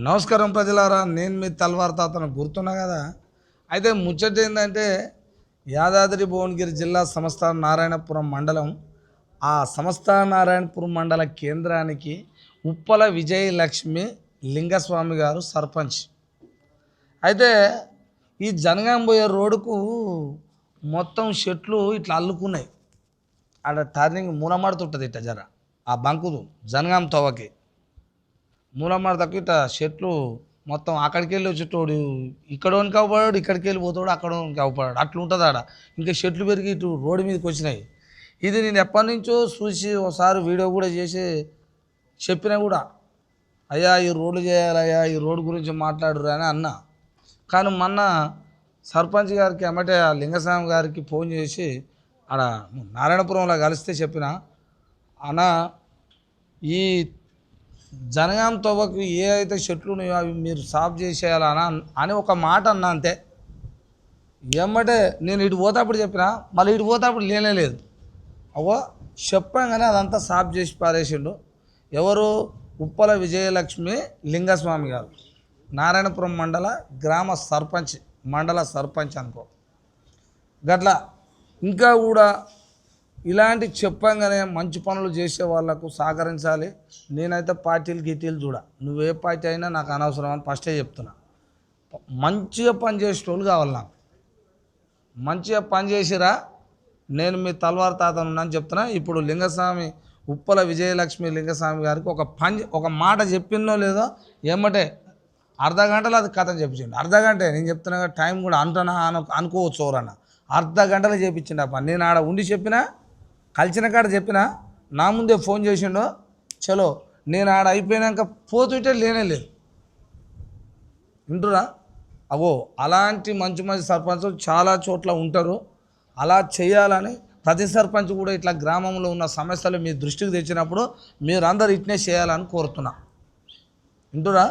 నమస్కారం ప్రజలారా, నేను మీ తల్వార్ తాతను గుర్తున్నా కదా. అయితే ముచ్చట ఏంటంటే యాదాద్రి భువనగిరి జిల్లా సంస్థ నారాయణపురం మండలం, ఆ సంస్థ నారాయణపురం మండల కేంద్రానికి ఉప్పల విజయలక్ష్మి లింగస్వామి గారు సర్పంచ్. అయితే ఈ జనగాం పోయే రోడ్డుకు మొత్తం చెట్లు ఇట్లా అల్లుకున్నాయి. ఆడ టర్నింగ్ మూలమాడుతుంటుంది ఇట్లా జర ఆ బంకుదు జనగాం తవ్వకి మూలమాడతకు ఇట్లా చెట్లు మొత్తం అక్కడికి వెళ్ళి వచ్చేటోడు ఇక్కడోనికి అవపడాడు, ఇక్కడికి వెళ్ళి పోతాడు, అక్కడోనికి అవపడాడు, అట్లా ఉంటుంది ఆడ. ఇంకా చెట్లు పెరిగి ఇటు రోడ్డు మీదకి వచ్చినాయి. ఇది నేను ఎప్పటి నుంచో చూసి ఒకసారి వీడియో కూడా చేసి చెప్పినా కూడా, అయ్యా ఈ రోడ్డు చేయాలయ్యా, ఈ రోడ్డు గురించి మాట్లాడరు అని అన్నా. కానీ మొన్న సర్పంచ్ గారికి ఎమ్మటే లింగస్వామి గారికి ఫోన్ చేసి ఆడ నారాయణపురంలో కలిస్తే చెప్పిన, అన్న ఈ జనగాం తవ్వకు ఏ అయితే చెట్లు ఉన్నాయో అవి మీరు సాఫ్ చేసేయాలనా అని ఒక మాట అన్నా అంతే. ఏమంటే నేను ఇటు పోతాప్పుడు చెప్పినా, మళ్ళీ ఇటు పోతాప్పుడు లేనేలేదు. అవో చెప్పంగానే అదంతా సాఫ్ చేసి పారేసిండు. ఎవరు? ఉప్పల విజయలక్ష్మి లింగస్వామి గారు, నారాయణపురం మండల గ్రామ సర్పంచ్, మండల సర్పంచ్ అనుకో. గట్లా ఇంకా కూడా ఇలాంటి చెప్పంగానే మంచి పనులు చేసే వాళ్ళకు సహకరించాలి. నేనైతే పార్టీలు గిటీలు చూడ, నువ్వే పార్టీ అయినా నాకు అనవసరం అని ఫస్టే చెప్తున్నా. మంచిగా పనిచేసేటోళ్ళు కావాలి నాకు. మంచిగా పనిచేసిరా, నేను మీ తల్వార్ తాతను అని చెప్తున్నా. ఇప్పుడు లింగస్వామి ఉప్పల విజయలక్ష్మి లింగస్వామి గారికి ఒక మాట చెప్పినో లేదో ఏమంటే అర్ధ గంటలో అది కథ చెప్పించిండు. అర్ధ గంటే నేను చెప్తున్నా, టైం కూడా అంటున్నా అనుకోవచ్చు ఎవరన్నా. అర్ధ గంటలో చేయించిండు అప్ప. నేను ఆడ ఉండి చెప్పినా, కలిసిన కాడ చెప్పినా, నా ముందే ఫోన్ చేసిండో. చలో నేను ఆడ అయిపోయినాక పోతుంటే లేనేలేదు. వింటురా? అవో అలాంటి మంచి మంచి సర్పంచులు చాలా చోట్ల ఉంటారు. అలా చేయాలని ప్రతి సర్పంచ్ కూడా ఇట్లా గ్రామంలో ఉన్న సమస్యలు మీ దృష్టికి తెచ్చినప్పుడు మీరందరూ ఇట్నే చేయాలని కోరుతున్నా. వింటురా?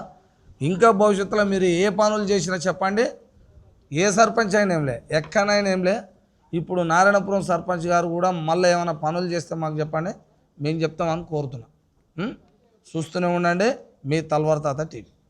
ఇంకా భవిష్యత్తులో మీరు ఏ పనులు చేసినా చెప్పండి. ఏ సర్పంచ్ అయినా ఏంలే, ఎక్కడైనా ఏంలే. ఇప్పుడు నారాయణపురం సర్పంచ్ గారు కూడా మళ్ళీ ఏమైనా పనులు చేస్తే మాకు చెప్పండి, మేము చెప్తామని కోరుతున్నాం. చూస్తూనే ఉండండి మీ తల్వార్ తాత టీవీ.